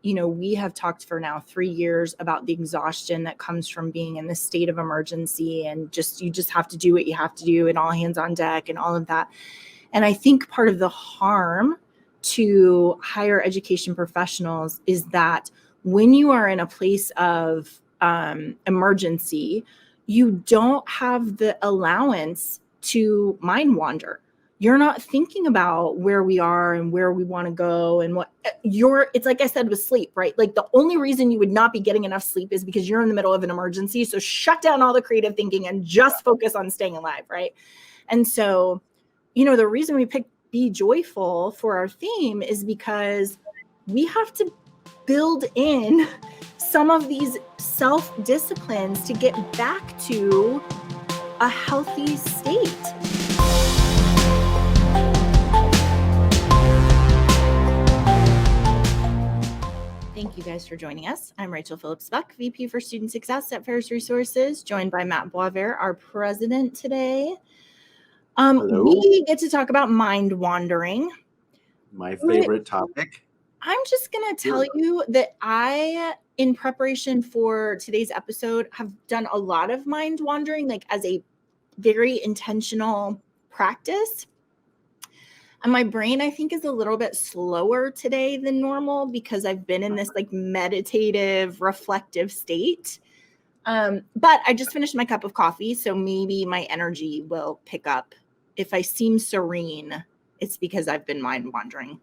we have talked for now 3 years about the exhaustion that comes from being in this state of emergency, and you just have to do what you have to do and all hands on deck and all of that. And I think part of the harm to higher education professionals is that when you are in a place of emergency, you don't have the allowance to mind wander. You're not thinking about where we are and where we want to go and it's like I said with sleep, right? Like the only reason you would not be getting enough sleep is because you're in the middle of an emergency. So shut down all the creative thinking and just focus on staying alive, right? And so, the reason we picked Be Joyful for our theme is because we have to build in some of these self-disciplines to get back to a healthy state. Thank you guys for joining us. I'm Rachel Phillips-Buck, VP for Student Success at Ferris Resources, joined by Matt Boisvert, our president today. Hello. We get to talk about mind wandering. My favorite topic. I'm just going to tell you that I, in preparation for today's episode, have done a lot of mind wandering, like as a very intentional practice. And my brain, I think, is a little bit slower today than normal because I've been in this like meditative, reflective state. But I just finished my cup of coffee, so maybe my energy will pick up. If I seem serene, it's because I've been mind wandering.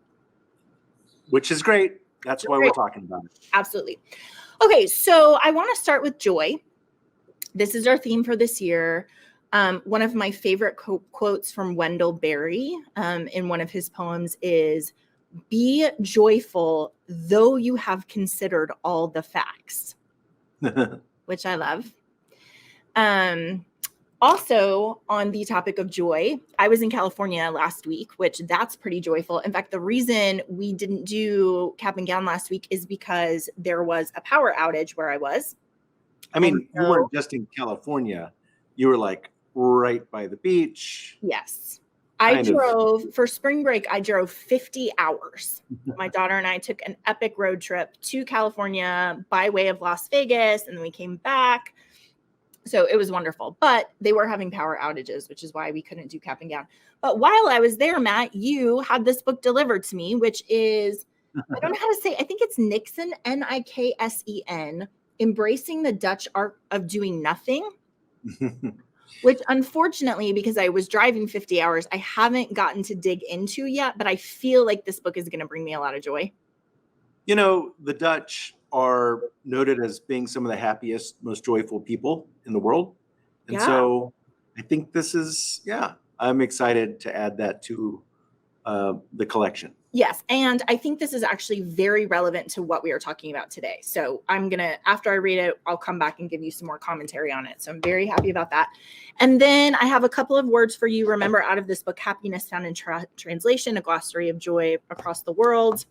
Which is great. That's why we're talking about it. Absolutely. Okay, so I want to start with joy. This is our theme for this year. One of my favorite quotes from Wendell Berry in one of his poems is, "Be joyful, though you have considered all the facts," which I love. Also, on the topic of joy, I was in California last week, which that's pretty joyful. In fact, the reason we didn't do Cap and Gown last week is because there was a power outage where I was. I mean, you weren't just in California. You were like right by the beach. Yes. For spring break, I drove 50 hours. My daughter and I took an epic road trip to California by way of Las Vegas, and then we came back. So it was wonderful, but they were having power outages, which is why we couldn't do Cap and Gown. But while I was there, Matt, you had this book delivered to me, which is, I don't know how to say, I think it's Niksen, Niksen, Embracing the Dutch Art of Doing Nothing, which unfortunately, because I was driving 50 hours, I haven't gotten to dig into yet, but I feel like this book is going to bring me a lot of joy. The Dutch are noted as being some of the happiest, most joyful people in the world. And so I think this is, I'm excited to add that to the collection. Yes. And I think this is actually very relevant to what we are talking about today. So after I read it, I'll come back and give you some more commentary on it. So I'm very happy about that. And then I have a couple of words for you. Remember, out of this book, Happiness Found in Translation, a glossary of joy across the world.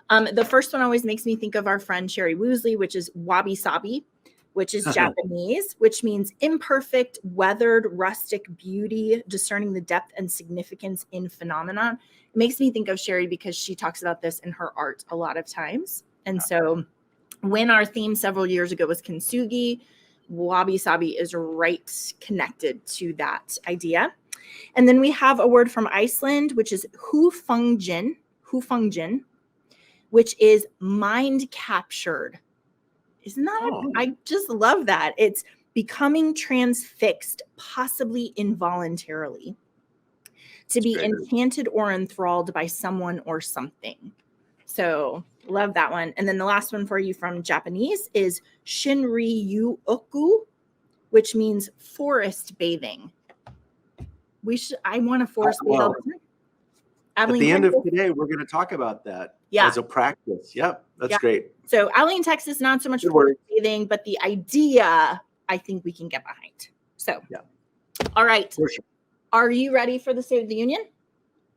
The first one always makes me think of our friend Sherry Woosley, which is wabi sabi, which is Japanese, which means imperfect, weathered, rustic beauty, discerning the depth and significance in phenomenon. It makes me think of Sherry because she talks about this in her art a lot of times. And so when our theme several years ago was kintsugi, wabi sabi is right connected to that idea. And then we have a word from Iceland, which is hufungin, which is mind captured. Isn't that? I just love that. It's becoming transfixed, possibly involuntarily, to be enchanted or enthralled by someone or something. So love that one. And then the last one for you from Japanese is Shinryu-oku, which means forest bathing. I want to forest bathe all the time. At the end of today, we're going to talk about that as a practice. Yep, that's great. So Abilene, Texas, not so much forest bathing, but the idea I think we can get behind. So, all right. For sure. Are you ready for the State of the Union?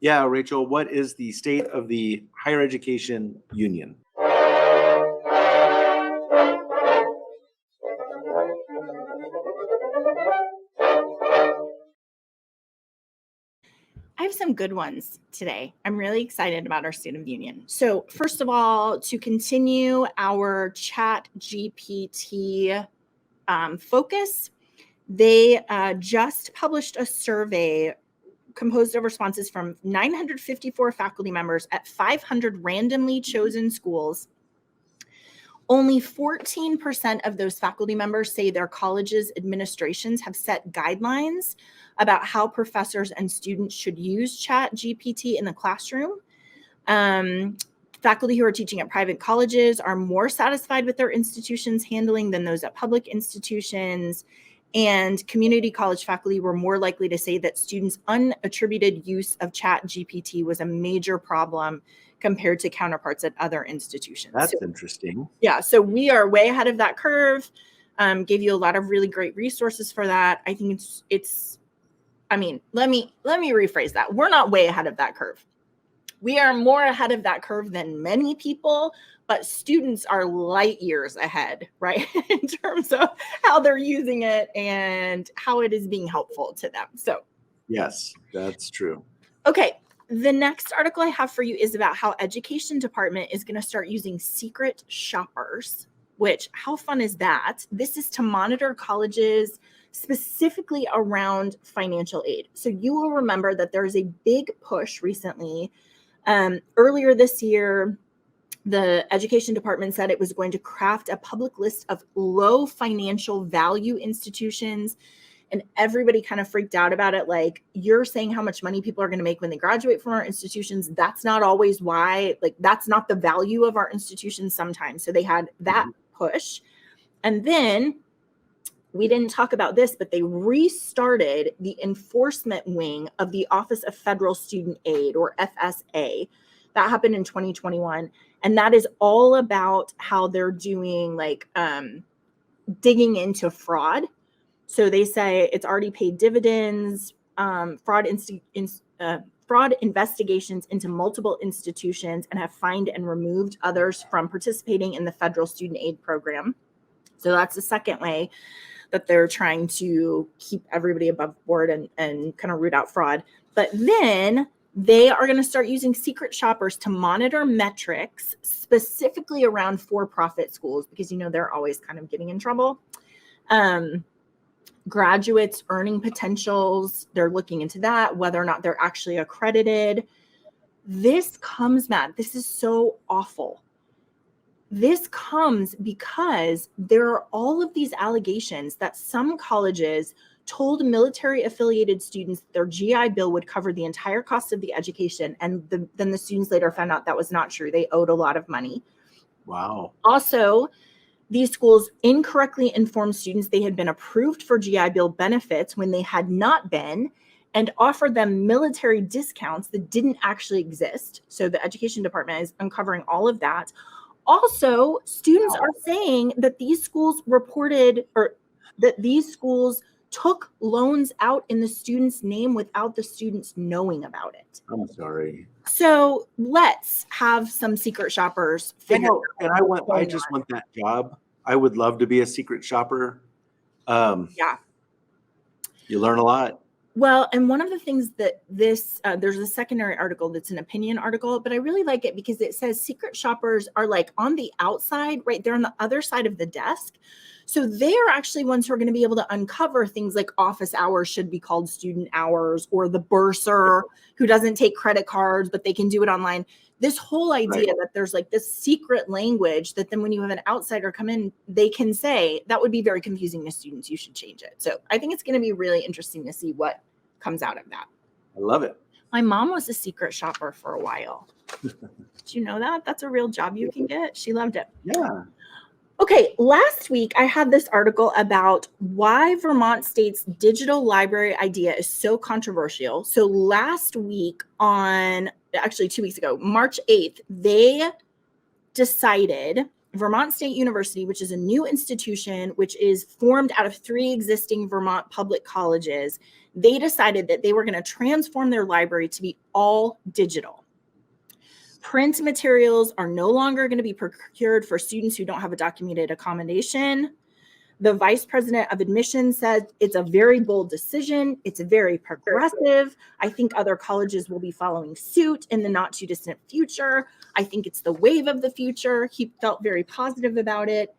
Yeah, Rachel, what is the state of the higher education union? I have some some good ones today. I'm really excited about our State of the Union. So first of all, to continue our Chat GPT focus, they just published a survey composed of responses from 954 faculty members at 500 randomly chosen schools. Only 14% of those faculty members say their college's administrations have set guidelines about how professors and students should use Chat GPT in the classroom. Faculty who are teaching at private colleges are more satisfied with their institutions handling than those at public institutions. And community college faculty were more likely to say that students' unattributed use of Chat GPT was a major problem compared to counterparts at other institutions. That's interesting. Yeah, so we are way ahead of that curve. Gave you a lot of really great resources for that. I think it's. I mean, let me rephrase that. We're not way ahead of that curve. We are more ahead of that curve than many people, but students are light years ahead, right? In terms of how they're using it and how it is being helpful to them. So, yes, that's true. Okay. The next article I have for you is about how education department is going to start using secret shoppers, which how fun is that? This is to monitor colleges specifically around financial aid. So you will remember that there's a big push recently. Earlier this year, the education department said it was going to craft a public list of low financial value institutions. And everybody kind of freaked out about it. Like, you're saying how much money people are going to make when they graduate from our institutions. That's not always why, like, that's not the value of our institutions sometimes. So they had that push. And then we didn't talk about this, but they restarted the enforcement wing of the Office of Federal Student Aid, or FSA. That happened in 2021. And that is all about how they're doing, like, digging into fraud. So they say it's already paid dividends, fraud investigations into multiple institutions, and have fined and removed others from participating in the federal student aid program. So that's the second way that they're trying to keep everybody above board and kind of root out fraud. But then they are going to start using secret shoppers to monitor metrics specifically around for-profit schools, because, they're always kind of getting in trouble. Graduates' earning potentials, they're looking into that, whether or not they're actually accredited. This comes, Matt, this is so awful. This comes because there are all of these allegations that some colleges told military affiliated students that their GI Bill would cover the entire cost of the education. And then the students later found out that was not true. They owed a lot of money. Wow. Also, these schools incorrectly informed students they had been approved for GI Bill benefits when they had not been, and offered them military discounts that didn't actually exist. So the education department is uncovering all of that. Also, students are saying that these schools took loans out in the student's name without the students knowing about it. I'm sorry. So let's have some secret shoppers figure out. And I just want that job. I would love to be a secret shopper. Yeah. You learn a lot. Well, and one of the things that there's a secondary article that's an opinion article, but I really like it because it says secret shoppers are like on the outside, right? They're on the other side of the desk. So they are actually ones who are going to be able to uncover things like office hours should be called student hours, or the bursar who doesn't take credit cards, but they can do it online. This whole idea that there's like this secret language that then when you have an outsider come in, they can say that would be very confusing to students. You should change it. So I think it's going to be really interesting to see what comes out of that. I love it. My mom was a secret shopper for a while. Did you know that? That's a real job you can get. She loved it. Yeah. Okay, last week I had this article about why Vermont State's digital library idea is so controversial. So last week actually 2 weeks ago, March 8th, they decided, Vermont State University, which is a new institution, which is formed out of 3 existing Vermont public colleges, they decided that they were going to transform their library to be all digital. Print materials are no longer going to be procured for students who don't have a documented accommodation. The vice president of admissions said it's a very bold decision. It's very progressive. I think other colleges will be following suit in the not too distant future. I think it's the wave of the future. He felt very positive about it.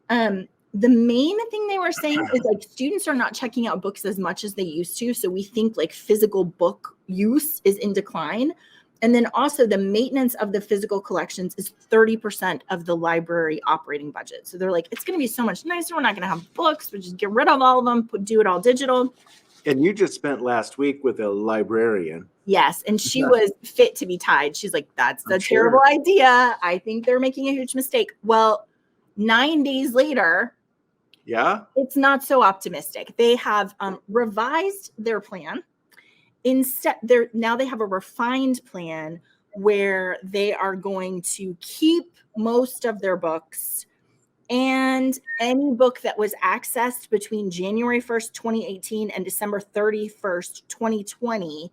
The main thing they were saying is like students are not checking out books as much as they used to. So we think like physical book use is in decline. And then also the maintenance of the physical collections is 30% of the library operating budget. So they're like, it's going to be so much nicer. We're not going to have books. We just get rid of all of them, do it all digital. And you just spent last week with a librarian. Yes. And she was fit to be tied. She's like, that's a terrible idea. I think they're making a huge mistake. Well, 9 days later, it's not so optimistic. They have revised their plan. Instead, now they have a refined plan where they are going to keep most of their books, and any book that was accessed between January 1st, 2018 and December 31st, 2020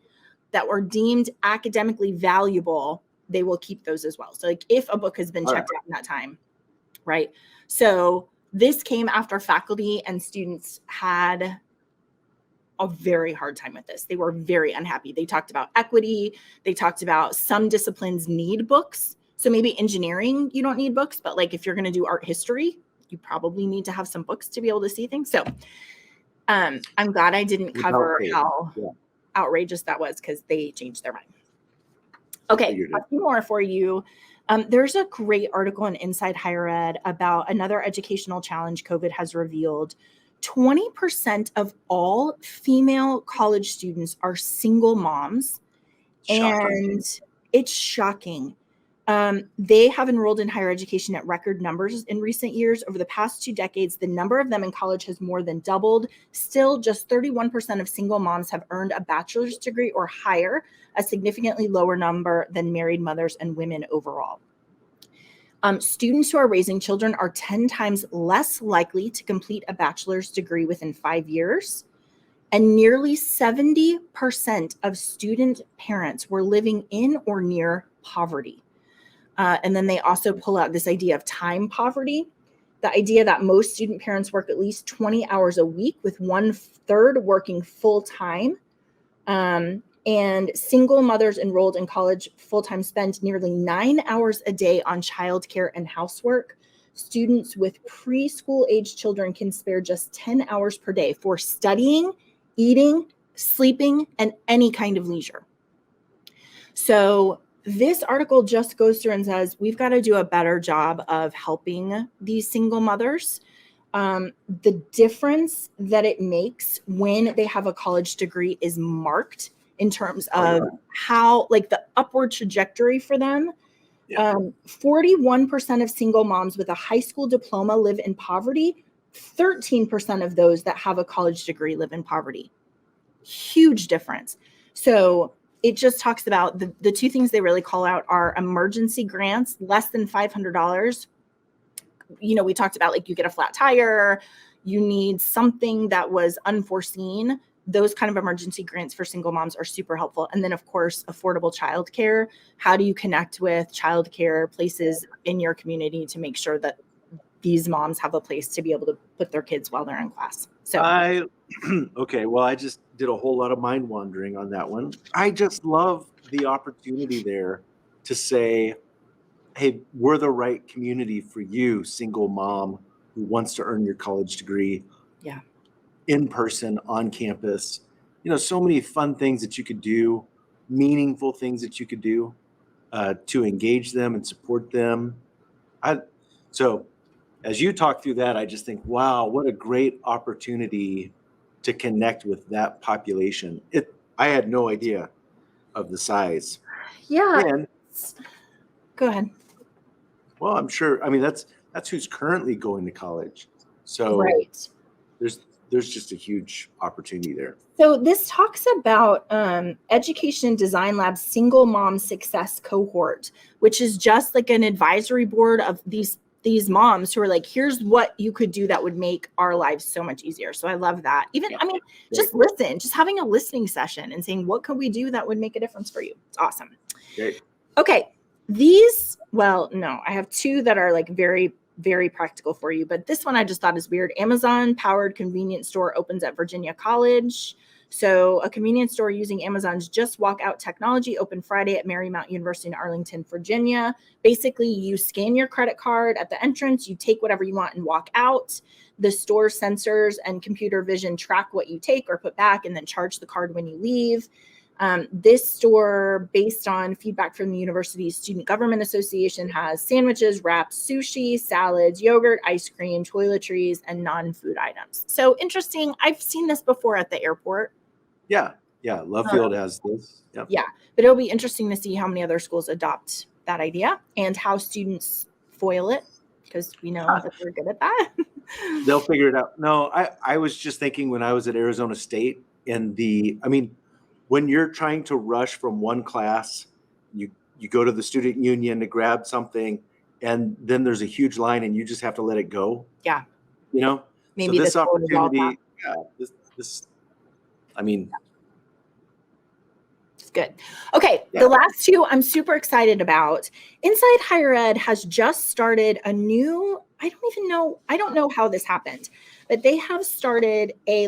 that were deemed academically valuable, they will keep those as well. So like if a book has been checked out in that time, right? So this came after faculty and students had a very hard time with this. They were very unhappy. They talked about equity. They talked about some disciplines need books. So maybe engineering, you don't need books, but like if you're going to do art history, you probably need to have some books to be able to see things. So I'm glad I didn't cover how outrageous that was because they changed their mind. Okay, a few more for you. There's a great article in Inside Higher Ed about another educational challenge COVID has revealed. 20% of all female college students are single moms. And it's shocking. They have enrolled in higher education at record numbers in recent years. Over the past 2 decades, the number of them in college has more than doubled. Still, just 31% of single moms have earned a bachelor's degree or higher, a significantly lower number than married mothers and women overall. Students who are raising children are 10 times less likely to complete a bachelor's degree within 5 years. And nearly 70% of student parents were living in or near poverty. And then they also pull out this idea of time poverty, the idea that most student parents work at least 20 hours a week, with 1/3 working full time. And single mothers enrolled in college full-time spend nearly 9 hours a day on childcare and housework. Students with preschool age children can spare just 10 hours per day for studying, eating, sleeping, and any kind of leisure. So this article just goes through and says, we've got to do a better job of helping these single mothers. The difference that it makes when they have a college degree is marked in terms of how, like the upward trajectory for them. 41% of single moms with a high school diploma live in poverty. 13% of those that have a college degree live in poverty. Huge difference. So it just talks about the 2 things they really call out are emergency grants, less than $500. You know, we talked about like you get a flat tire, you need something that was unforeseen. Those kind of emergency grants for single moms are super helpful. And then, of course, affordable childcare. How do you connect with childcare places in your community to make sure that these moms have a place to be able to put their kids while they're in class? So, well, I just did a whole lot of mind wandering on that one. I just love the opportunity there to say, hey, we're the right community for you, single mom who wants to earn your college degree. Yeah. In person, on campus, you know, so many fun things that you could do, meaningful things that you could do to engage them and support them. So as you talk through that, I just think, wow, what a great opportunity to connect with that population. I had no idea of the size. Yeah. And, go ahead. Well, I'm sure. I mean, that's who's currently going to college. So there's just a huge opportunity there. So this talks about Education Design Lab's Single Mom Success Cohort, which is just like an advisory board of these moms who are like, here's what you could do that would make our lives so much easier. So I love that. Just listen, just having a listening session and saying, what could we do that would make a difference for you? It's awesome. Great. Okay. I have 2 that are like very very practical for you. But this one I just thought is weird. Amazon powered convenience store opens at Virginia College. So a convenience store using Amazon's Just Walk Out technology opened Friday at Marymount University in Arlington, Virginia. Basically, you scan your credit card at the entrance, you take whatever you want and walk out. The store sensors and computer vision track what you take or put back and then charge the card when you leave. This store, based on feedback from the university's Student Government Association, has sandwiches, wraps, sushi, salads, yogurt, ice cream, toiletries, and non-food items. So interesting. I've seen this before at the airport. Yeah. Love Field has this. Yep. Yeah. But it'll be interesting to see how many other schools adopt that idea and how students foil it, because we know that they're good at that. They'll figure it out. No, I was just thinking when I was at Arizona State when you're trying to rush from one class, you go to the student union to grab something, and then there's a huge line and you just have to let it go. Yeah. Maybe so this opportunity, it's good. Okay. Yeah. The last two I'm super excited about. Inside Higher Ed has just started a new, I don't know how this happened, but they have started a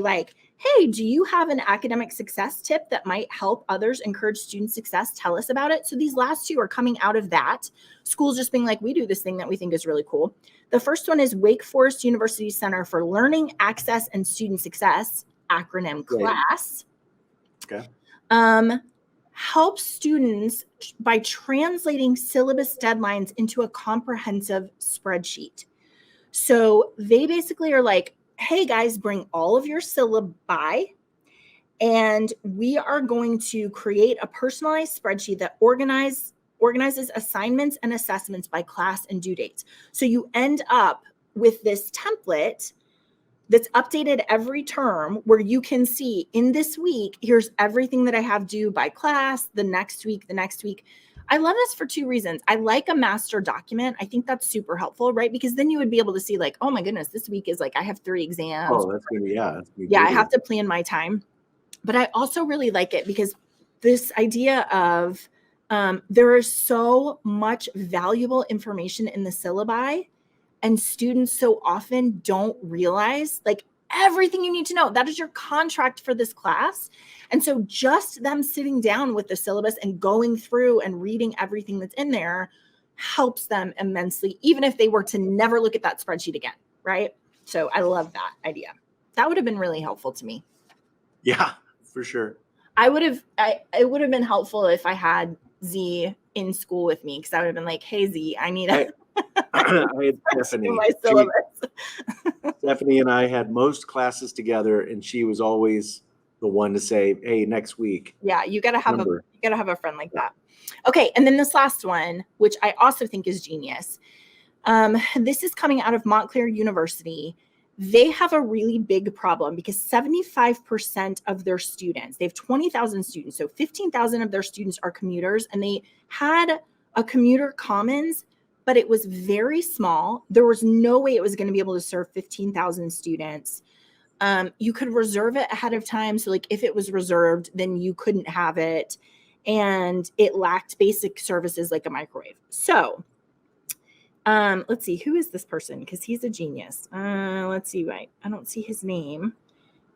hey, do you have an academic success tip that might help others encourage student success? Tell us about it. So these last two are coming out of that. Schools just being we do this thing that we think is really cool. The first one is Wake Forest University Center for Learning, Access, and Student Success, acronym CLASS. Okay. Helps students by translating syllabus deadlines into a comprehensive spreadsheet. So they basically are hey guys, bring all of your syllabi, and we are going to create a personalized spreadsheet that organizes assignments and assessments by class and due dates. So you end up with this template that's updated every term where you can see in this week, here's everything that I have due by class, the next week. I love this for two reasons. I like a master document. I think that's super helpful, right? Because then you would be able to see oh my goodness, this week is I have 3 exams. Oh, that's going to be, yeah, I have to plan my time. But I also really like it because this idea of there is so much valuable information in the syllabi, and students so often don't realize everything you need to know. That is your contract for this class. And so just them sitting down with the syllabus and going through and reading everything that's in there helps them immensely, even if they were to never look at that spreadsheet again, right? So I love that idea. That would have been really helpful to me. Yeah, for sure. It would have been helpful if I had Z in school with me, because I would have been hey Z, I need I had Stephanie. Stephanie and I had most classes together, and she was always the one to say, "Hey, next week." Yeah, you gotta have a friend like that. Okay, and then this last one, which I also think is genius. This is coming out of Montclair University. They have a really big problem because 75% of their students, they have 20,000 students, so 15,000 of their students are commuters, and they had a commuter commons, but it was very small. There was no way it was going to be able to serve 15,000 students. You could reserve it ahead of time. So if it was reserved, then you couldn't have it. And it lacked basic services like a microwave. So let's see, who is this person? Because he's a genius. Let's see, right? I don't see his name.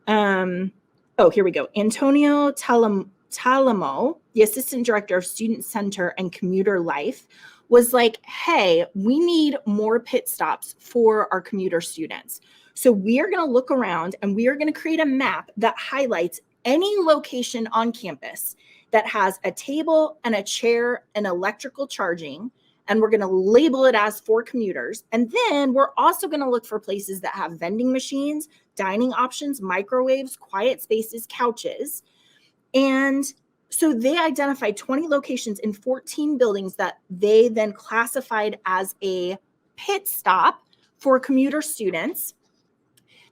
Oh, here we go. Antonio Talamo, the assistant director of Student Center and Commuter Life, was hey, we need more pit stops for our commuter students. So we are going to look around and we are going to create a map that highlights any location on campus that has a table and a chair and electrical charging, and we're going to label it as for commuters. And then we're also going to look for places that have vending machines, dining options, microwaves, quiet spaces, couches. And so they identified 20 locations in 14 buildings that they then classified as a pit stop for commuter students.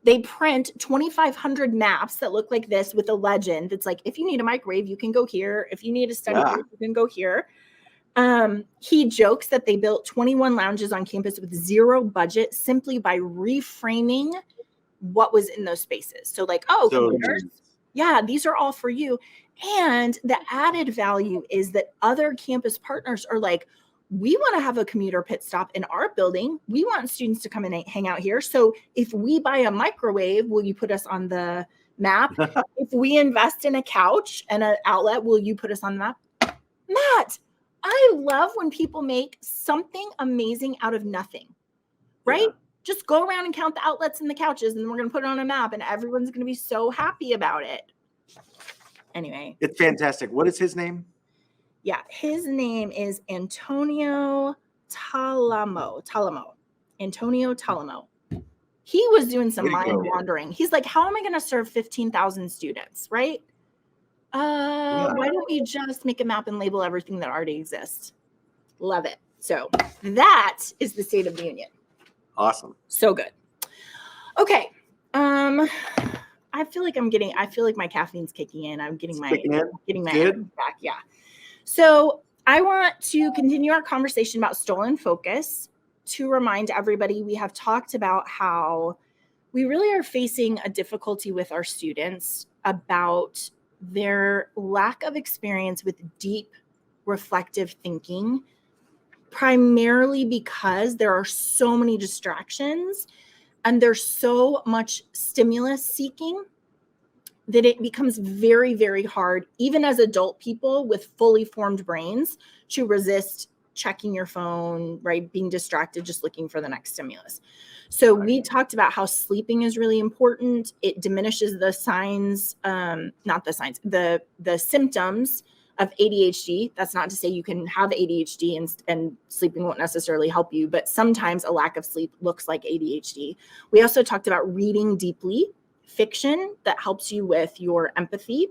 They print 2,500 maps that look like this with a legend that's if you need a microwave, you can go here. If you need a study group, you can go here. He jokes that they built 21 lounges on campus with zero budget simply by reframing what was in those spaces. So computers, these are all for you. And the added value is that other campus partners are we want to have a commuter pit stop in our building. We want students to come and hang out here. So if we buy a microwave, will you put us on the map? If we invest in a couch and an outlet, will you put us on the map? Matt, I love when people make something amazing out of nothing, right? Yeah. Just go around and count the outlets and the couches, and we're going to put it on a map, and everyone's going to be so happy about it. Anyway. It's fantastic. What is his name? Yeah, his name is Antonio Talamo. Antonio Talamo. He was doing some mind wandering. He's like, how am I going to serve 15,000 students, right? Why don't we just make a map and label everything that already exists? Love it. So that is the State of the Union. Awesome. So good. Okay. I feel like my caffeine's kicking in. I'm getting my energy back. Yeah. So I want to continue our conversation about stolen focus. To remind everybody, we have talked about how we really are facing a difficulty with our students about their lack of experience with deep reflective thinking, primarily because there are so many distractions and there's so much stimulus seeking that it becomes very, very hard, even as adult people with fully formed brains, to resist checking your phone, right? Being distracted, just looking for the next stimulus. So we talked about how sleeping is really important. It diminishes the signs, the symptoms of ADHD. That's not to say you can have ADHD and sleeping won't necessarily help you, but sometimes a lack of sleep looks like ADHD. We also talked about reading deeply, fiction that helps you with your empathy.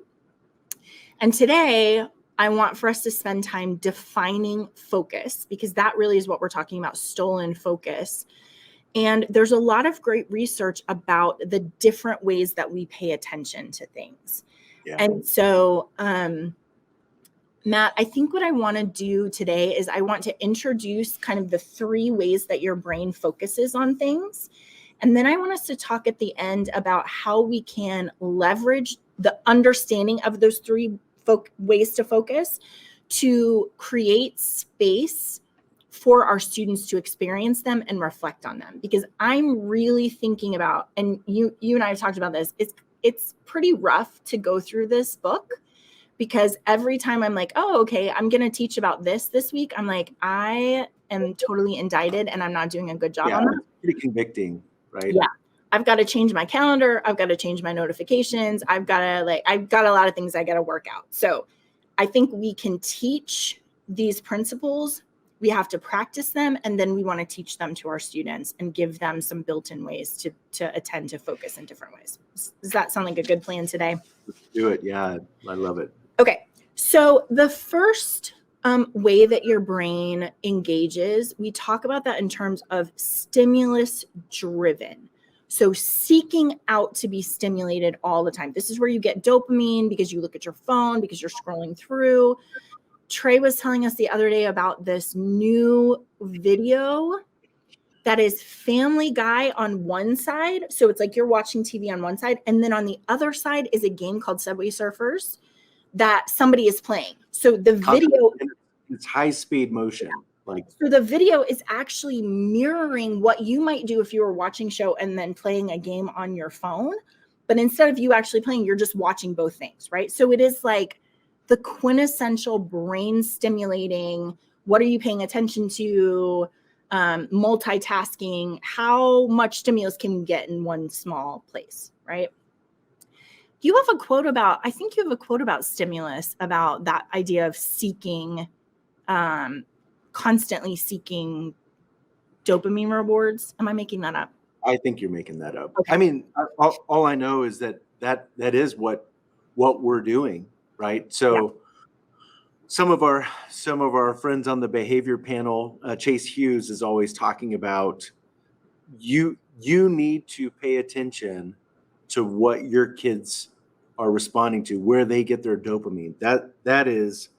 And today, I want for us to spend time defining focus, because that really is what we're talking about, stolen focus. And there's a lot of great research about the different ways that we pay attention to things. Yeah. And so, Matt, I think what I want to do today is I want to introduce kind of the 3 ways that your brain focuses on things. And then I want us to talk at the end about how we can leverage the understanding of those 3 ways to focus to create space for our students to experience them and reflect on them. Because I'm really thinking about, and you and I have talked about this, it's pretty rough to go through this book, because every time I'm like, oh, okay, I'm going to teach about this week, I'm like, I am totally indicted and I'm not doing a good job on that. Pretty convicting. Right. Yeah. I've got to change my calendar. I've got to change my notifications. I've got a lot of things I got to work out. So I think we can teach these principles. We have to practice them. And then we want to teach them to our students and give them some built-in ways to attend to focus in different ways. Does that sound like a good plan today? Let's do it. Yeah. I love it. Okay. So the first way that your brain engages, we talk about that in terms of stimulus driven. So seeking out to be stimulated all the time. This is where you get dopamine because you look at your phone, because you're scrolling through. Trey was telling us the other day about this new video that is Family Guy on one side. So it's like you're watching TV on one side, and then on the other side is a game called Subway Surfers that somebody is playing. So the video, it's high speed motion. So the video is actually mirroring what you might do if you were watching a show and then playing a game on your phone. But instead of you actually playing, you're just watching both things, right? So it is like the quintessential brain stimulating. What are you paying attention to? Multitasking. How much stimulus can you get in one small place, right? You have a quote about, I think you have a quote about stimulus, about that idea of seeking, constantly seeking dopamine rewards. Am I making that up? I think you're making that up. Okay. I mean, all I know is that is what we're doing, right? So some of our friends on the behavior panel, Chase Hughes is always talking about you need to pay attention to what your kids are responding to, where they get their dopamine. That is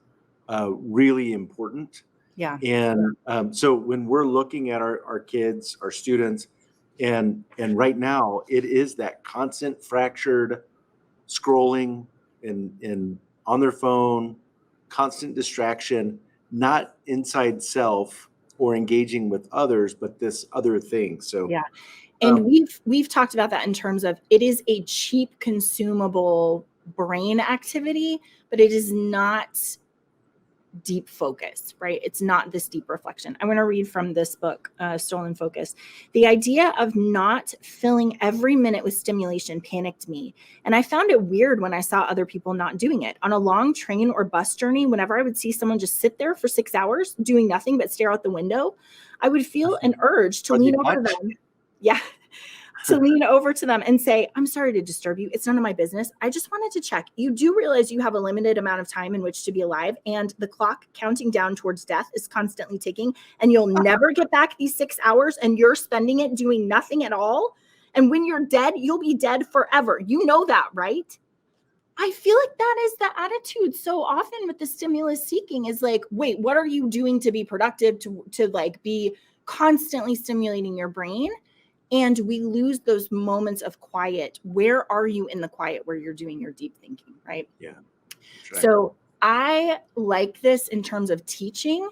really important. Yeah. And so when we're looking at our kids, our students, and right now it is that constant fractured scrolling and on their phone, constant distraction. not inside self or engaging with others, but this other thing. So Yeah. And we've talked about that in terms of it is a cheap, consumable brain activity, but it is not deep focus, right? It's not this deep reflection. I want to read from this book, Stolen Focus. The idea of not filling every minute with stimulation panicked me. And I found it weird when I saw other people not doing it. On a long train or bus journey, whenever I would see someone just sit there for 6 hours doing nothing but stare out the window, I would feel an urge to Are they lean over to Dutch? them. Yeah. To lean over to them and say, I'm sorry to disturb you. It's none of my business. I just wanted to check. You do realize you have a limited amount of time in which to be alive, and the clock counting down towards death is constantly ticking, and you'll never get back these 6 hours, and you're spending it doing nothing at all. And when you're dead, you'll be dead forever. You know that, right? I feel like that is the attitude so often with the stimulus seeking is like, wait, what are you doing to be productive, to like be constantly stimulating your brain? And we lose those moments of quiet. Where are you in the quiet where you're doing your deep thinking, right? Yeah. Right. So I like this in terms of teaching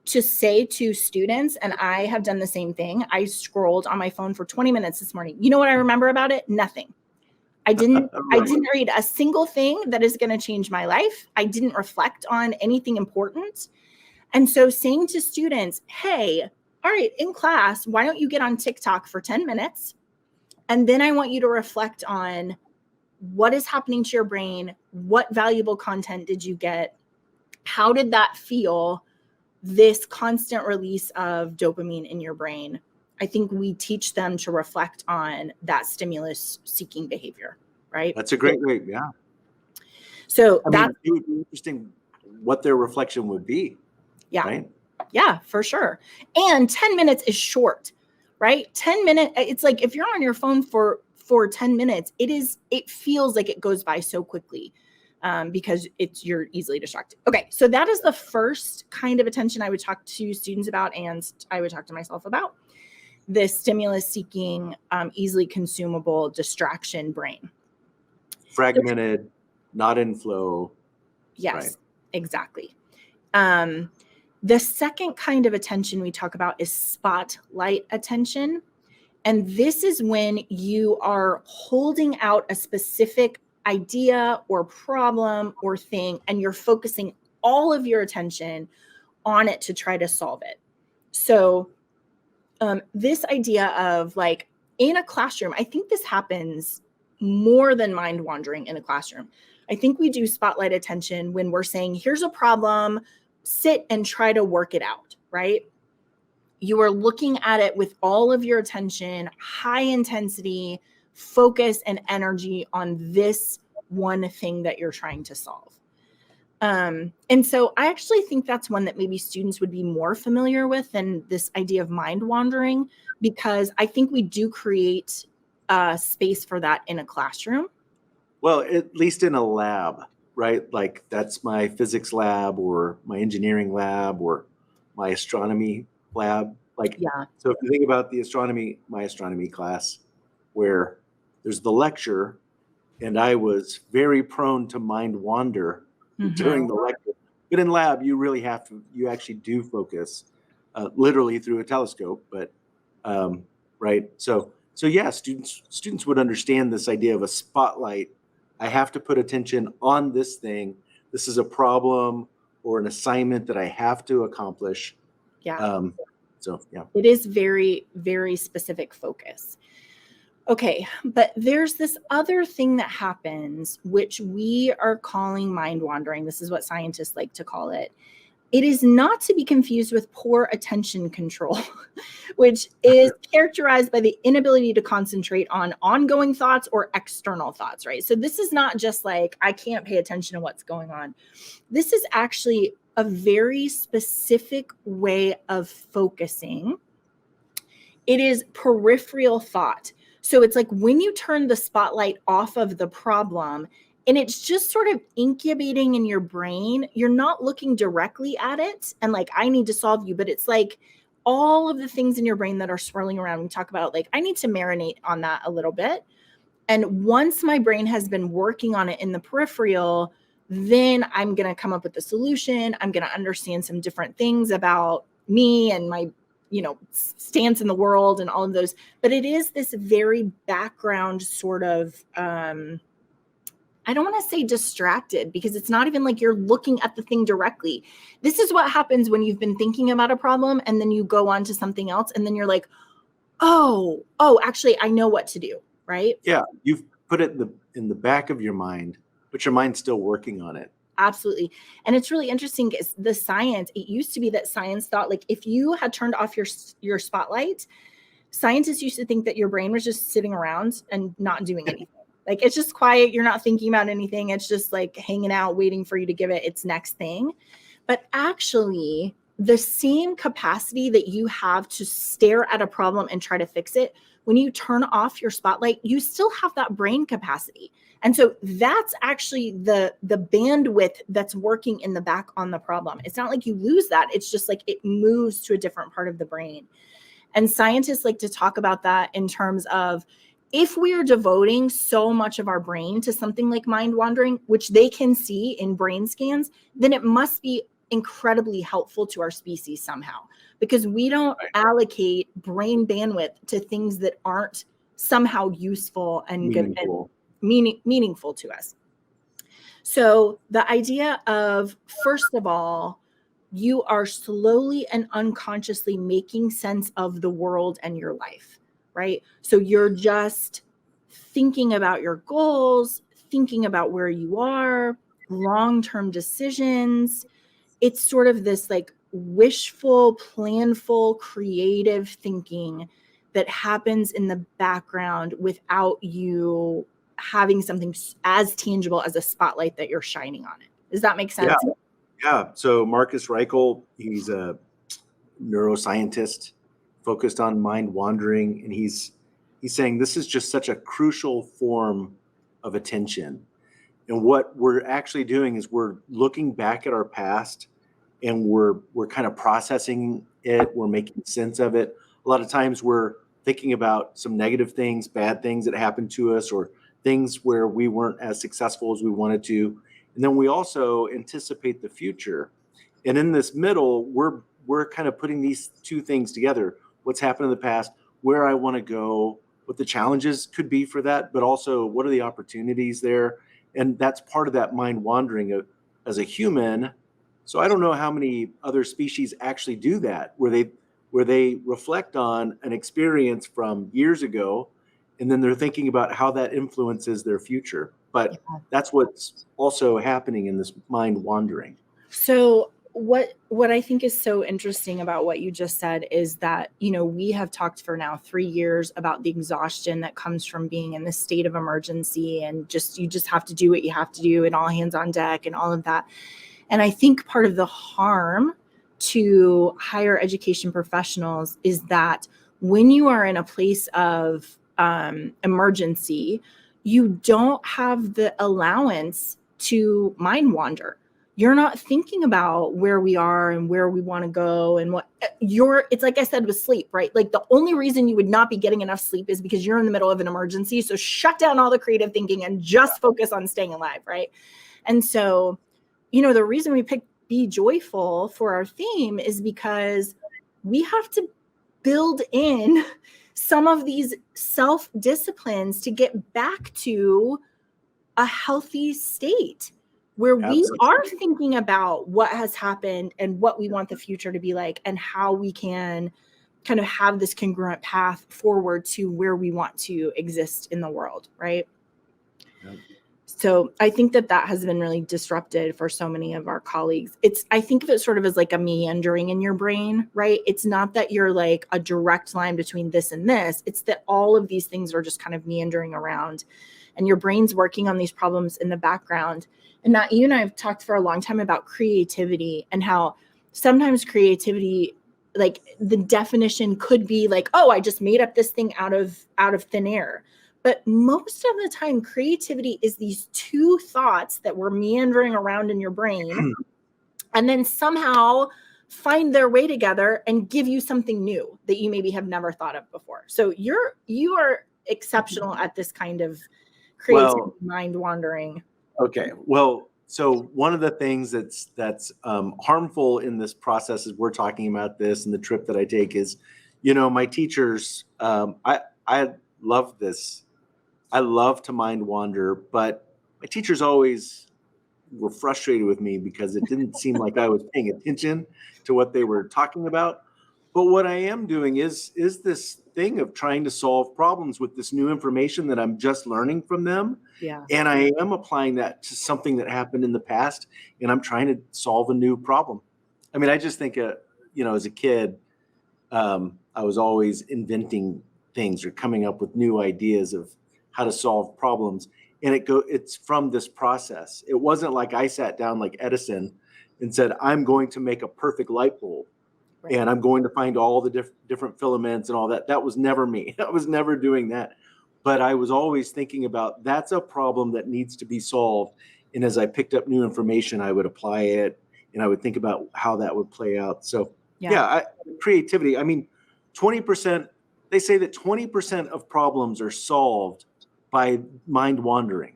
to say to students, and I have done the same thing. I scrolled on my phone for 20 minutes this morning. You know what I remember about it? Nothing. I didn't read a single thing that is going to change my life. I didn't reflect on anything important. And so saying to students, hey, all right, in class, why don't you get on TikTok for 10 minutes? And then I want you to reflect on what is happening to your brain? What valuable content did you get? How did that feel? This constant release of dopamine in your brain. I think we teach them to reflect on that stimulus seeking behavior, right? That's a great way. Yeah. So I mean, it would be interesting what their reflection would be. Yeah. Right? Yeah, for sure. And 10 minutes is short, right? 10 minutes. It's like if you're on your phone for 10 minutes, it feels like it goes by so quickly because you're easily distracted. Okay. So that is the first kind of attention I would talk to students about, and I would talk to myself about this stimulus seeking, easily consumable distraction brain. Fragmented, not in flow. Yes, right. Exactly. The second kind of attention we talk about is spotlight attention. And this is when you are holding out a specific idea or problem or thing, and you're focusing all of your attention on it to try to solve it. So this idea of like in a classroom, I think this happens more than mind wandering in a classroom. I think we do spotlight attention when we're saying, here's a problem, sit and try to work it out, right? You are looking at it with all of your attention, high intensity, focus, and energy on this one thing that you're trying to solve. And so I actually think that's one that maybe students would be more familiar with than this idea of mind wandering, because I think we do create space for that in a classroom. Well, at least in a lab, right? Like that's my physics lab or my engineering lab or my astronomy lab. Like, Yeah. So if you think about my astronomy class, where there's the lecture, and I was very prone to mind wander during the lecture. But in lab, you actually do focus, literally through a telescope. But right, so yeah, students would understand this idea of a spotlight. I have to put attention on this thing. This is a problem or an assignment that I have to accomplish. Yeah. So yeah, it is very, very specific focus. Okay, but there's this other thing that happens, which we are calling mind wandering. This is what scientists like to call it. It is not to be confused with poor attention control, which is characterized by the inability to concentrate on ongoing thoughts or external thoughts, right? So this is not just like, I can't pay attention to what's going on. This is actually a very specific way of focusing. It is peripheral thought. So it's like when you turn the spotlight off of the problem and it's just sort of incubating in your brain, you're not looking directly at it and like, I need to solve you, but it's like all of the things in your brain that are swirling around. We talk about like, I need to marinate on that a little bit. And once my brain has been working on it in the peripheral, then I'm going to come up with a solution. I'm going to understand some different things about me and my, stance in the world and all of those. But it is this very background sort of, I don't want to say distracted, because it's not even like you're looking at the thing directly. This is what happens when you've been thinking about a problem and then you go on to something else and then you're like, oh, actually, I know what to do, right? Yeah, you've put it in the back of your mind, but your mind's still working on it. Absolutely. And it's really interesting is the science. It used to be that science thought like if you had turned off your spotlight, scientists used to think that your brain was just sitting around and not doing anything. Like it's just quiet. You're not thinking about anything. It's just like hanging out, waiting for you to give it its next thing. But actually, the same capacity that you have to stare at a problem and try to fix it, when you turn off your spotlight, you still have that brain capacity. And so that's actually the bandwidth that's working in the back on the problem. It's not like you lose that. It's just like it moves to a different part of the brain. And scientists like to talk about that in terms of if we are devoting so much of our brain to something like mind wandering, which they can see in brain scans, then it must be incredibly helpful to our species somehow, because we don't allocate brain bandwidth to things that aren't somehow useful and Meaningful. Meaningful to us. So the idea of, first of all, you are slowly and unconsciously making sense of the world and your life, right? So you're just thinking about your goals, thinking about where you are, long-term decisions. It's sort of this like wishful, planful, creative thinking that happens in the background without you having something as tangible as a spotlight that you're shining on it. Does that make sense? Yeah. So Marcus Reichel, he's a neuroscientist focused on mind wandering, and he's saying this is just such a crucial form of attention. And what we're actually doing is we're looking back at our past and we're kind of processing it. We're making sense of it. A lot of times we're thinking about some negative things, bad things that happened to us, or things where we weren't as successful as we wanted to. And then we also anticipate the future. And in this middle, we're kind of putting these two things together. What's happened in the past, where I want to go, what the challenges could be for that, but also what are the opportunities there? And that's part of that mind wandering as a human. So I don't know how many other species actually do that, where they reflect on an experience from years ago, and then they're thinking about how that influences their future. But that's what's also happening in this mind wandering. So what I think is so interesting about what you just said is that, we have talked for now 3 years about the exhaustion that comes from being in this state of emergency, and you just have to do what you have to do and all hands on deck and all of that. And I think part of the harm to higher education professionals is that when you are in a place of emergency, you don't have the allowance to mind wander. You're not thinking about where we are and where we want to go and it's like I said with sleep, right? Like the only reason you would not be getting enough sleep is because you're in the middle of an emergency. So shut down all the creative thinking and just focus on staying alive, right? And so, the reason we picked Be Joyful for our theme is because we have to build in some of these self-disciplines to get back to a healthy state where we are thinking about what has happened and what we want the future to be like and how we can kind of have this congruent path forward to where we want to exist in the world, right? Yep. So I think that has been really disrupted for so many of our colleagues. I think of it sort of as like a meandering in your brain, right? It's not that you're like a direct line between this and this. It's that all of these things are just kind of meandering around and your brain's working on these problems in the background. And Matt, you and I have talked for a long time about creativity and how sometimes creativity, like the definition could be like, oh, I just made up this thing out of thin air. But most of the time, creativity is these two thoughts that were meandering around in your brain and then somehow find their way together and give you something new that you maybe have never thought of before. So you are exceptional at this kind of creative mind wandering. Okay. Well, So one of the things that's harmful in this process as we're talking about this and the trip that I take is, my teachers. I love this. I love to mind wander, but my teachers always were frustrated with me because it didn't seem like I was paying attention to what they were talking about. But what I am doing is this thing of trying to solve problems with this new information that I'm just learning from them. Yeah. And I am applying that to something that happened in the past, and I'm trying to solve a new problem. I mean, I just think, as a kid, I was always inventing things or coming up with new ideas of how to solve problems. And it's from this process. It wasn't like I sat down like Edison and said, I'm going to make a perfect light bulb. Right. And I'm going to find all the different filaments and all that. That was never me. I was never doing that. But I was always thinking about that's a problem that needs to be solved. And as I picked up new information, I would apply it and I would think about how that would play out. So creativity. I mean, 20%, they say that 20% of problems are solved by mind wandering,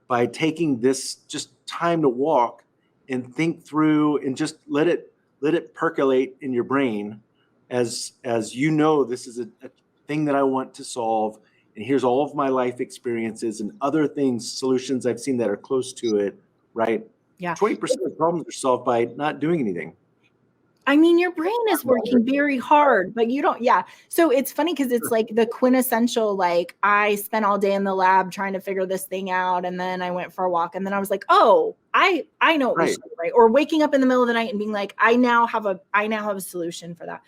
by taking this just time to walk and think through and just let it percolate in your brain as this is a thing that I want to solve. And here's all of my life experiences and other things, solutions I've seen that are close to it, right? Yeah. 20% of problems are solved by not doing anything. I mean, your brain is working very hard, but you don't. Yeah. So it's funny because it's like the quintessential, like I spent all day in the lab trying to figure this thing out. And then I went for a walk and then I was like, oh, I know what we should do, right? Or waking up in the middle of the night and being like, I now have a solution for that.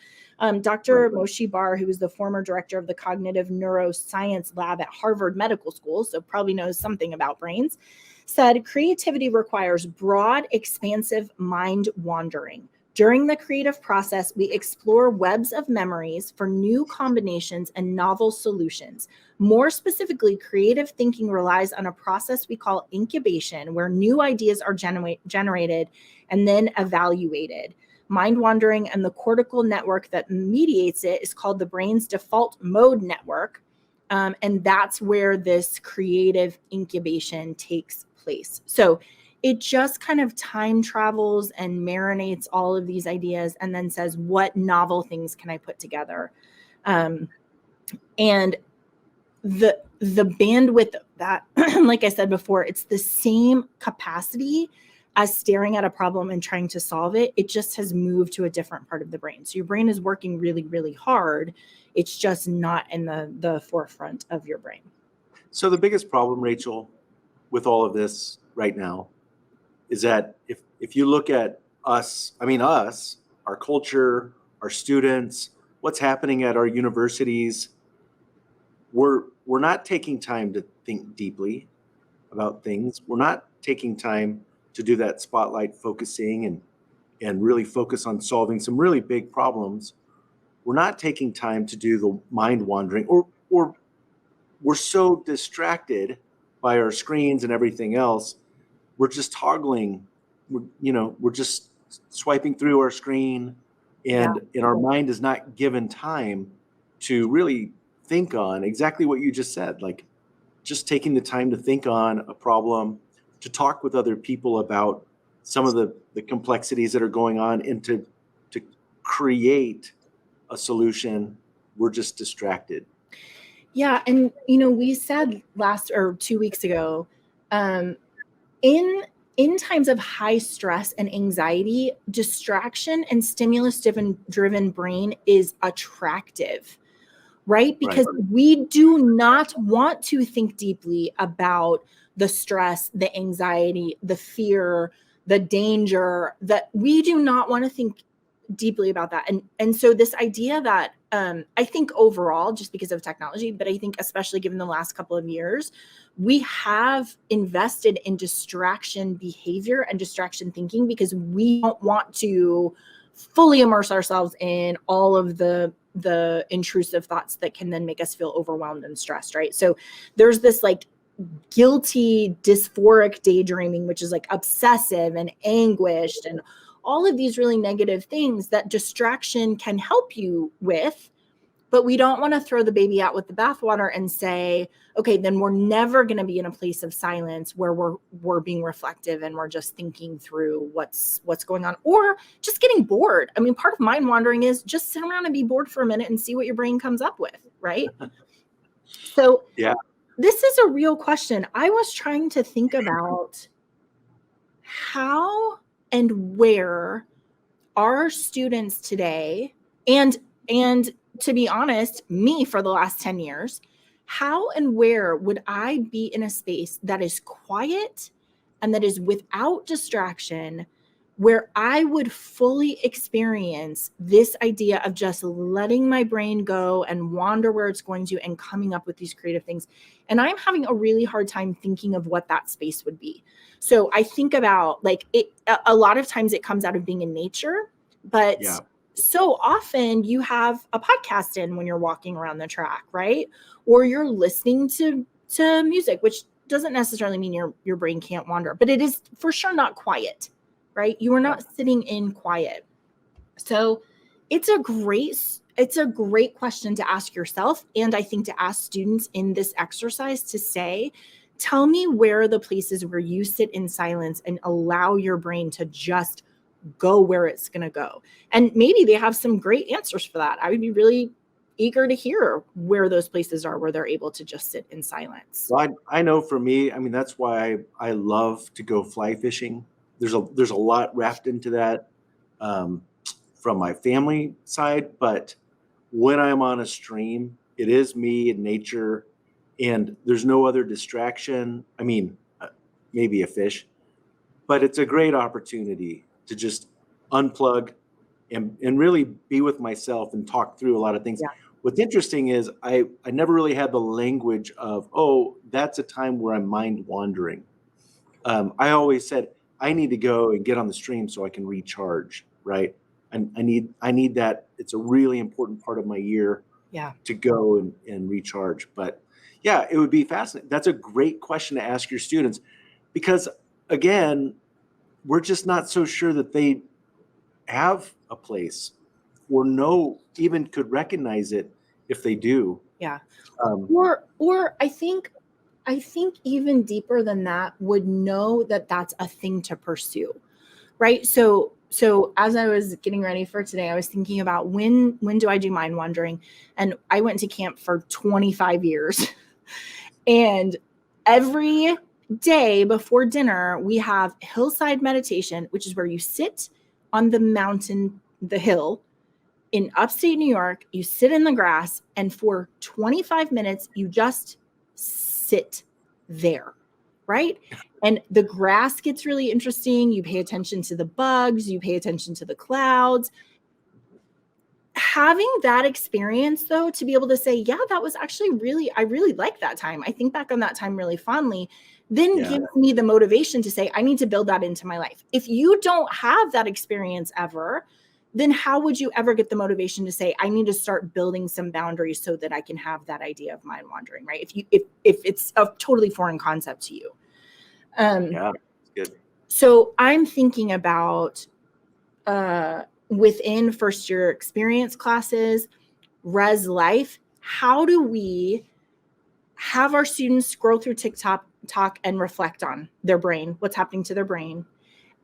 Dr. Moshe Bar, who was the former director of the Cognitive Neuroscience Lab at Harvard Medical School, so probably knows something about brains, said creativity requires broad, expansive mind wandering. During the creative process, we explore webs of memories for new combinations and novel solutions. More specifically, creative thinking relies on a process we call incubation, where new ideas are generated and then evaluated. Mind wandering and the cortical network that mediates it is called the brain's default mode network. And that's where this creative incubation takes place. So it just kind of time travels and marinates all of these ideas and then says, what novel things can I put together? And the bandwidth of that, like I said before, it's the same capacity as staring at a problem and trying to solve it. It just has moved to a different part of the brain. So your brain is working really, really hard. It's just not in the forefront of your brain. So the biggest problem, Rachel, with all of this right now is that if you look at us, our culture, our students, what's happening at our universities, we're not taking time to think deeply about things. We're not taking time to do that spotlight focusing and really focus on solving some really big problems. We're not taking time to do the mind wandering, or we're so distracted by our screens and everything else. We're just toggling, we're just swiping through our screen and our mind is not given time to really think on exactly what you just said, like just taking the time to think on a problem, to talk with other people about some of the complexities that are going on and to create a solution. We're just distracted. Yeah. And, we said 2 weeks ago, in times of high stress and anxiety, distraction and stimulus driven brain is attractive, right? Because we do not want to think deeply about the stress, the anxiety, the fear, the danger, that we do not want to think deeply about that. And so this idea that I think overall, just because of technology, but I think especially given the last couple of years, we have invested in distraction behavior and distraction thinking because we don't want to fully immerse ourselves in all of the intrusive thoughts that can then make us feel overwhelmed and stressed, right? So there's this like guilty, dysphoric daydreaming, which is like obsessive and anguished and all of these really negative things that distraction can help you with, But we don't want to throw the baby out with the bathwater and say, okay, then we're never going to be in a place of silence where we're being reflective and we're just thinking through what's going on, or just getting bored. I mean, part of mind wandering is just sit around and be bored for a minute and see what your brain comes up with, right? So Yeah. This is a real question. I was trying to think about how and where our students today, and to be honest, me for the last 10 years, how and where would I be in a space that is quiet and that is without distraction, where I would fully experience this idea of just letting my brain go and wander where it's going to and coming up with these creative things. And I'm having a really hard time thinking of what that space would be. So I think about like it, a lot of times it comes out of being in nature, but so often you have a podcast in when you're walking around the track, right? Or you're listening to music, which doesn't necessarily mean your brain can't wander, but it is for sure not quiet, right? You are not sitting in quiet. So it's a great question to ask yourself, and I think to ask students in this exercise to say, tell me where are the places where you sit in silence and allow your brain to just go where it's going to go. And maybe they have some great answers for that. I would be really eager to hear where those places are where they're able to just sit in silence. Well, I know for me, I mean, that's why I love to go fly fishing. There's a lot wrapped into that from my family side, but when I'm on a stream, it is me and nature, and there's no other distraction. I mean, maybe a fish, but it's a great opportunity to just unplug and really be with myself and talk through a lot of things. Yeah. What's interesting is I never really had the language of, oh, that's a time where I'm mind wandering. I always said, I need to go and get on the stream so I can recharge, right? And I need that. It's a really important part of my year to go and recharge. But yeah, it would be fascinating. That's a great question to ask your students, because again, we're just not so sure that they have a place or even could recognize it if they do. Yeah. Or I think even deeper than that would know that that's a thing to pursue, right? So as I was getting ready for today, I was thinking about when do I do mind wandering? And I went to camp for 25 years. And every day before dinner, we have hillside meditation, which is where you sit on the mountain, the hill in upstate New York. You sit in the grass, and for 25 minutes, you just sit there, right? And the grass gets really interesting. You pay attention to the bugs, you pay attention to the clouds. Having that experience, though, to be able to say, yeah, that was actually I really like that time. I think back on that time really fondly, then gives me the motivation to say, I need to build that into my life. If you don't have that experience ever, then how would you ever get the motivation to say, I need to start building some boundaries so that I can have that idea of mind wandering, right? If it's a totally foreign concept to you. Good. So I'm thinking about within first year experience classes, res life, how do we have our students scroll through TikTok and reflect on their brain, what's happening to their brain,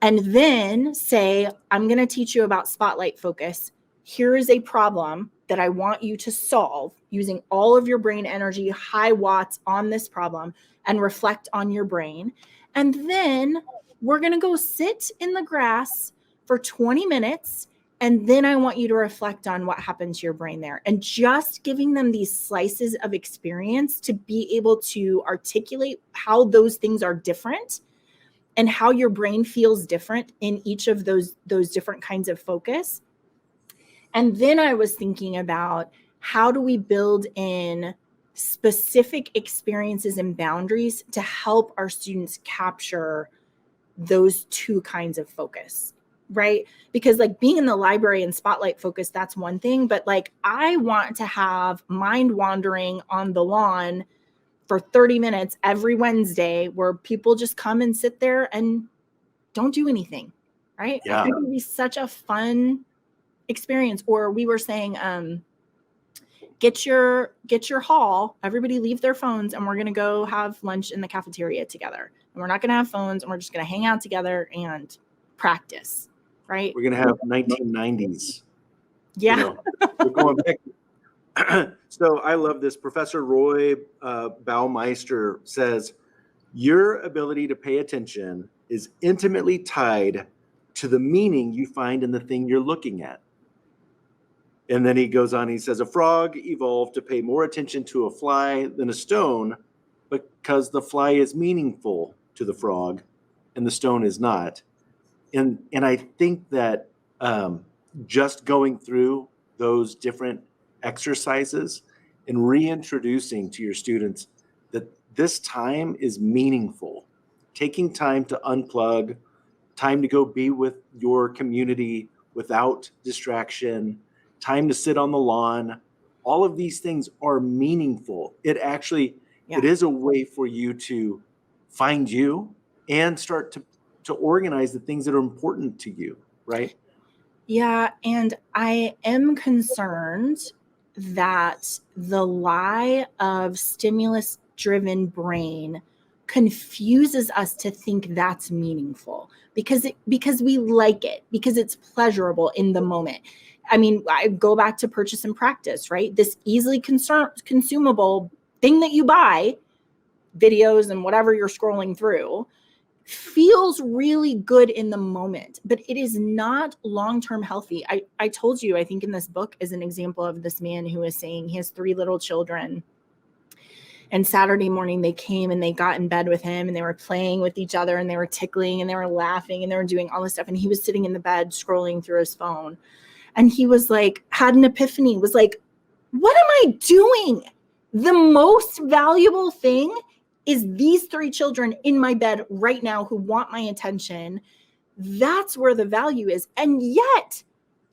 and then say, I'm going to teach you about spotlight focus. Here is a problem that I want you to solve using all of your brain energy, high watts on this problem, and reflect on your brain. And then we're going to go sit in the grass for 20 minutes. And then I want you to reflect on what happened to your brain there. And just giving them these slices of experience to be able to articulate how those things are different and how your brain feels different in each of those different kinds of focus. And then I was thinking about, how do we build in specific experiences and boundaries to help our students capture those two kinds of focus, right? Because like being in the library and spotlight focus, that's one thing, but like I want to have mind wandering on the lawn for 30 minutes every Wednesday where people just come and sit there and don't do anything, right? I think it would be such a fun experience. Or we were saying get your haul, everybody leave their phones, and we're going to go have lunch in the cafeteria together. And we're not going to have phones, and we're just going to hang out together and practice, right? We're going to have 1990s. Yeah. We're going back. So I love this. Professor Roy Baumeister says, your ability to pay attention is intimately tied to the meaning you find in the thing you're looking at. And then he goes on, he says, a frog evolved to pay more attention to a fly than a stone because the fly is meaningful to the frog and the stone is not. And I think that just going through those different exercises and reintroducing to your students that this time is meaningful, taking time to unplug, time to go be with your community without distraction, time to sit on the lawn. All of these things are meaningful. It actually, it is a way for you to find you and start to organize the things that are important to you, right? Yeah. And I am concerned that the lie of stimulus-driven brain confuses us to think that's meaningful because we like it, because it's pleasurable in the moment. I mean, I go back to purchase and practice, right? This easily consumable thing that you buy, videos and whatever you're scrolling through, feels really good in the moment, but it is not long-term healthy. I told you, I think in this book is an example of this man who is saying he has 3 little children. And Saturday morning they came and they got in bed with him and they were playing with each other and they were tickling and they were laughing and they were doing all this stuff. And he was sitting in the bed scrolling through his phone. And he was like, had an epiphany, was like, what am I doing? The most valuable thing is these 3 children in my bed right now who want my attention. That's where the value is. And yet,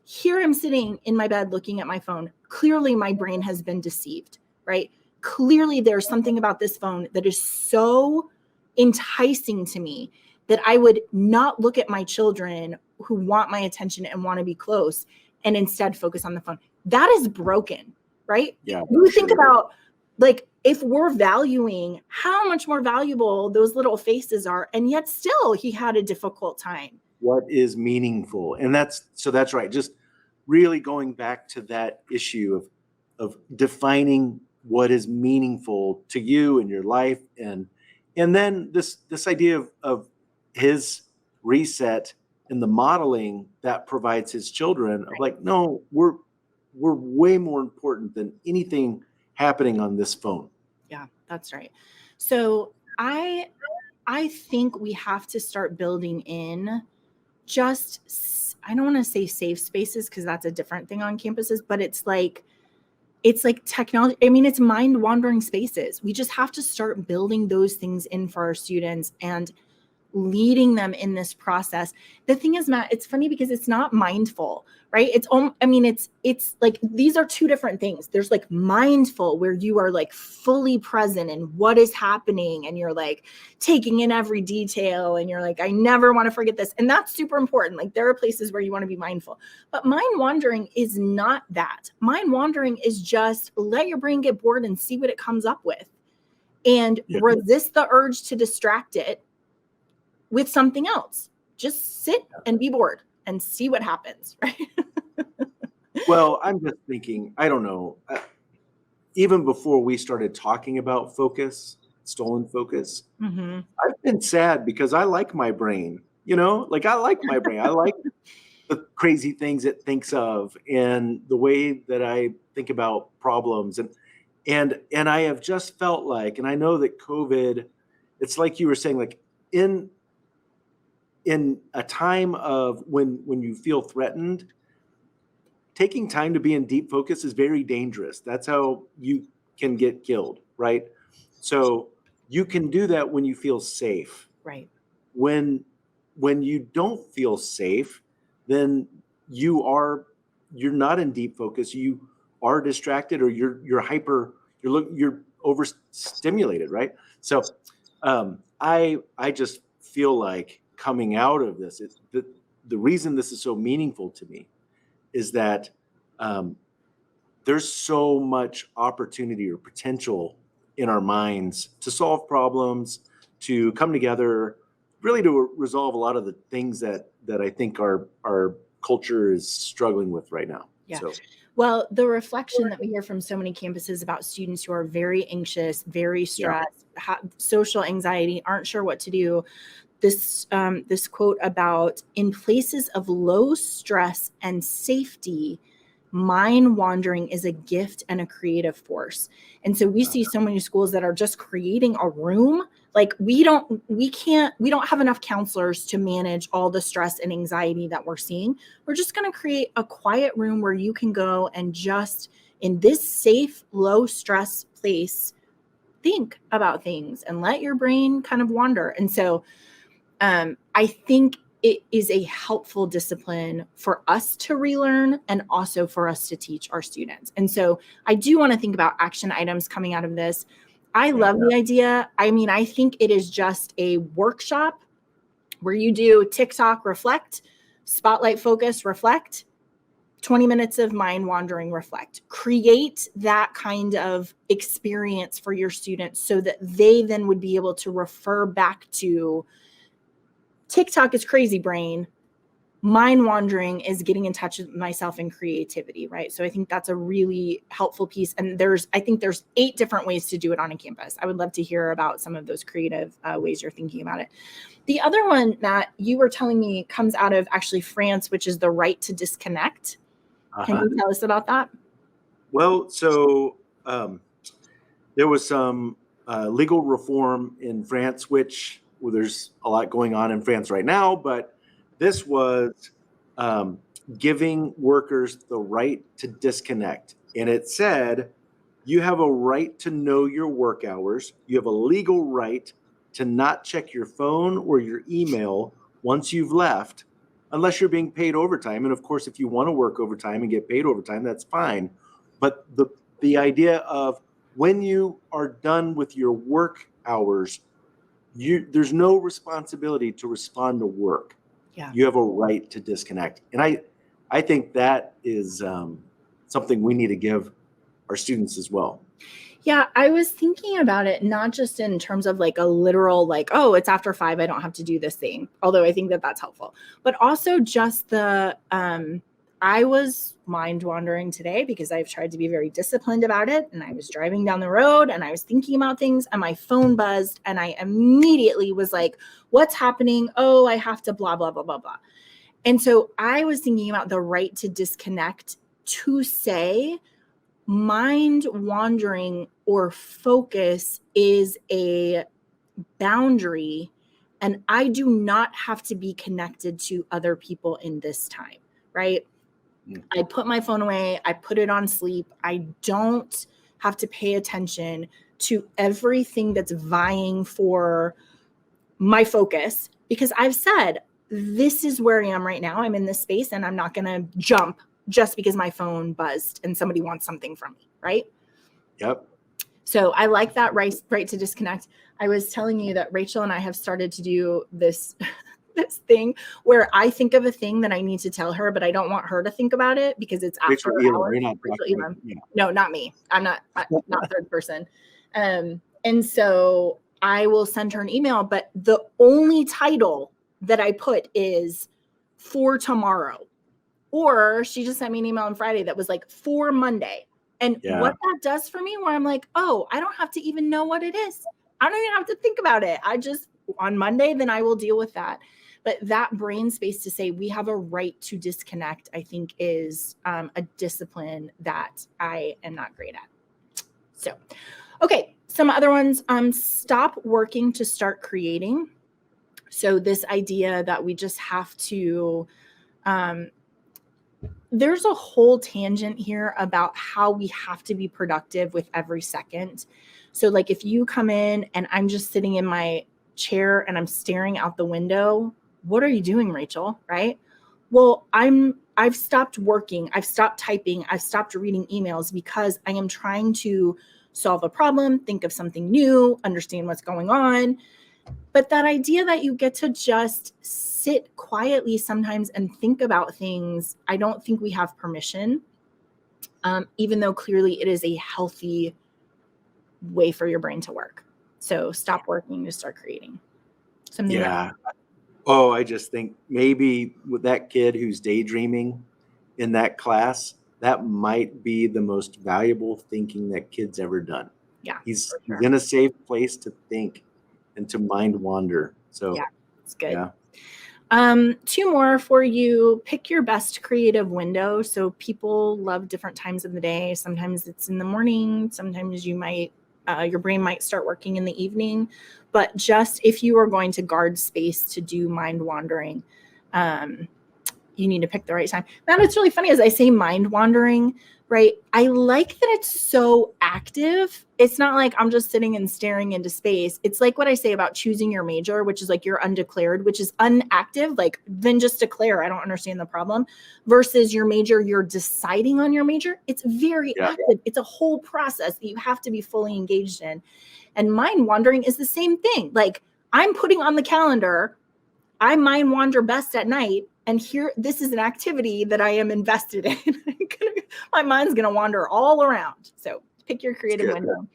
here I'm sitting in my bed looking at my phone. Clearly, my brain has been deceived, right? Clearly, there's something about this phone that is so enticing to me that I would not look at my children who want my attention and want to be close and instead focus on the phone. That is broken, right? Yeah. You think about, like, if we're valuing how much more valuable those little faces are, and yet still he had a difficult time. What is meaningful? And that's right. Just really going back to that issue of defining what is meaningful to you in your life. And then this idea of his reset and the modeling that provides his children of like, no, we're way more important than anything happening on this phone. Yeah, that's right. So I think we have to start building in just, I don't want to say safe spaces because that's a different thing on campuses, but it's like technology. I mean, it's mind wandering spaces. We just have to start building those things in for our students and leading them in this process. The thing is, Matt, it's funny because it's not mindful, right? It's like, these are 2 different things. There's like mindful, where you are like fully present in what is happening and you're like taking in every detail and you're like, I never want to forget this. And that's super important. Like, there are places where you want to be mindful, but mind wandering is not that. Mind wandering is just let your brain get bored and see what it comes up with and resist the urge to distract it with something else. Just sit and be bored and see what happens, right? Well, I'm just thinking, I don't know, even before we started talking about focus, stolen focus, I've been sad because I like my brain, like I like my brain. I like the crazy things it thinks of and the way that I think about problems. And I have just felt like, and I know that COVID, it's like you were saying, like in a time of when you feel threatened, taking time to be in deep focus is very dangerous. That's how you can get killed, right? So you can do that when you feel safe. Right. When you don't feel safe, then you're not in deep focus. You are distracted, or you're overstimulated, right? So I just feel like coming out of this, the reason this is so meaningful to me is that there's so much opportunity or potential in our minds to solve problems, to come together, really to resolve a lot of the things that I think our culture is struggling with right now. Yeah. So Well, the reflection that we hear from so many campuses about students who are very anxious, very stressed, social anxiety, aren't sure what to do. This quote about, in places of low stress and safety, mind wandering is a gift and a creative force. And so we see so many schools that are just creating a room. Like we don't have enough counselors to manage all the stress and anxiety that we're seeing. We're just going to create a quiet room where you can go and just, in this safe, low stress place, think about things and let your brain kind of wander. And so I think it is a helpful discipline for us to relearn and also for us to teach our students. And so I do want to think about action items coming out of this. I love the idea. I mean, I think it is just a workshop where you do TikTok, reflect, spotlight, focus, reflect, 20 minutes of mind wandering, reflect. Create that kind of experience for your students so that they then would be able to refer back to TikTok is crazy brain. Mind wandering is getting in touch with myself and creativity, right? So I think that's a really helpful piece. And I think there's 8 different ways to do it on a campus. I would love to hear about some of those creative ways you're thinking about it. The other one, Matt, you were telling me comes out of actually France, which is the right to disconnect. Can you tell us about that? Well, so there was some legal reform in France, which there's a lot going on in France right now, but this was giving workers the right to disconnect. And it said, you have a right to know your work hours. You have a legal right to not check your phone or your email once you've left, unless you're being paid overtime. And of course, if you want to work overtime and get paid overtime, that's fine. But the idea of when you are done with your work hours, there's no responsibility to respond to work. Yeah. You have a right to disconnect. And I think that is something we need to give our students as well. Yeah, I was thinking about it, not just in terms of like a literal, like, oh, it's after 5, I don't have to do this thing. Although I think that that's helpful, but also just I was mind wandering today because I've tried to be very disciplined about it. And I was driving down the road and I was thinking about things and my phone buzzed and I immediately was like, what's happening? Oh, I have to blah, blah, blah, blah, blah. And so I was thinking about the right to disconnect, to say mind wandering or focus is a boundary and I do not have to be connected to other people in this time, right? I put my phone away. I put it on sleep. I don't have to pay attention to everything that's vying for my focus because I've said, this is where I am right now. I'm in this space and I'm not going to jump just because my phone buzzed and somebody wants something from me, right? Yep. So I like that right to disconnect. I was telling you that Rachel and I have started to do this thing where I think of a thing that I need to tell her, but I don't want her to think about it because it's after hours. No, not me. I'm not third person. And so I will send her an email, but the only title that I put is for tomorrow. Or she just sent me an email on Friday that was like for Monday. And what that does for me, where I'm like, oh, I don't have to even know what it is. I don't even have to think about it. I just, on Monday, then I will deal with that. But that brain space to say we have a right to disconnect, I think is a discipline that I am not great at. So, okay, some other ones. Stop working to start creating. So this idea that we just have to, there's a whole tangent here about how we have to be productive with every second. So like if you come in and I'm just sitting in my chair and I'm staring out the window, what are you doing, Rachel? Right? Well, I've stopped working. I've stopped typing. I've stopped reading emails because I am trying to solve a problem, think of something new, understand what's going on. But that idea that you get to just sit quietly sometimes and think about things, I don't think we have permission. even though clearly it is a healthy way for your brain to work. So stop working to start creating something. Yeah. Oh, I just think maybe with that kid who's daydreaming in that class, that might be the most valuable thinking that kid's ever done. Yeah, He's for sure. in a safe place to think and to mind wander. So Yeah, it's good. yeah. Two more for you. Pick your best creative window. So people love different times of the day. Sometimes it's in the morning. Sometimes you might, your brain might start working in the evening. But just if you are going to guard space to do mind wandering, you need to pick the right time. Now, it's really funny as I say mind wandering, right? I like that it's so active. It's not like I'm just sitting and staring into space. It's like what I say about choosing your major, which is like you're undeclared, which is unactive, like then just declare. I don't understand the problem. Versus your major, you're deciding on your major. It's very active. It's a whole process that you have to be fully engaged in. And mind wandering is the same thing. Like I'm putting on the calendar, I mind wander best at night. And here, this is an activity that I am invested in. My mind's going to wander all around. So pick your creative window.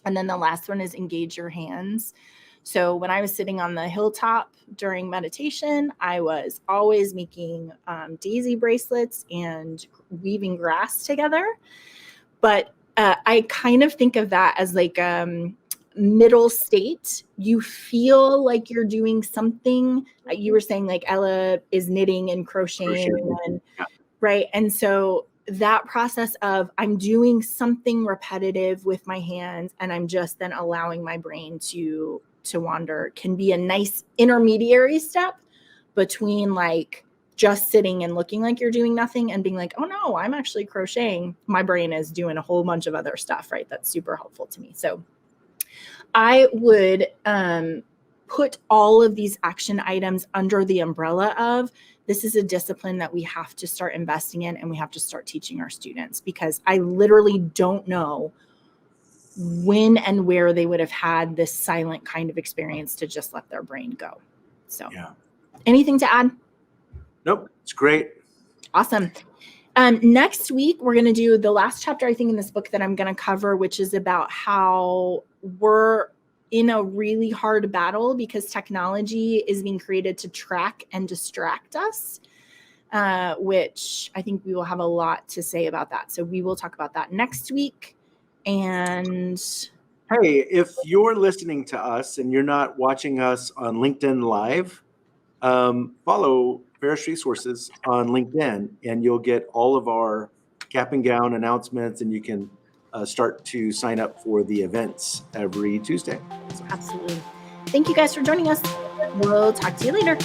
And then the last one is engage your hands. So when I was sitting on the hilltop during meditation, I was always making daisy bracelets and weaving grass together. But I kind of think of that as like middle state. You feel like you're doing something. You were saying like Ella is knitting and crocheting. And, right. And so that process of I'm doing something repetitive with my hands and I'm just then allowing my brain to wander can be a nice intermediary step between like just sitting and looking like you're doing nothing and being like, oh no, I'm actually crocheting. My brain is doing a whole bunch of other stuff, right? That's super helpful to me. So I would put all of these action items under the umbrella of this is a discipline that we have to start investing in and we have to start teaching our students, because I literally don't know when and where they would have had this silent kind of experience to just let their brain go. So anything to add? Nope. It's great. Awesome. Next week, we're going to do the last chapter, I think, in this book that I'm going to cover, which is about how we're in a really hard battle because technology is being created to track and distract us, which I think we will have a lot to say about that. So we will talk about that next week. And hey, if you're listening to us and you're not watching us on LinkedIn Live, follow Ferris Resources on LinkedIn and you'll get all of our cap and gown announcements, and you can start to sign up for the events every Tuesday. Absolutely. Thank you guys for joining us. We'll talk to you later.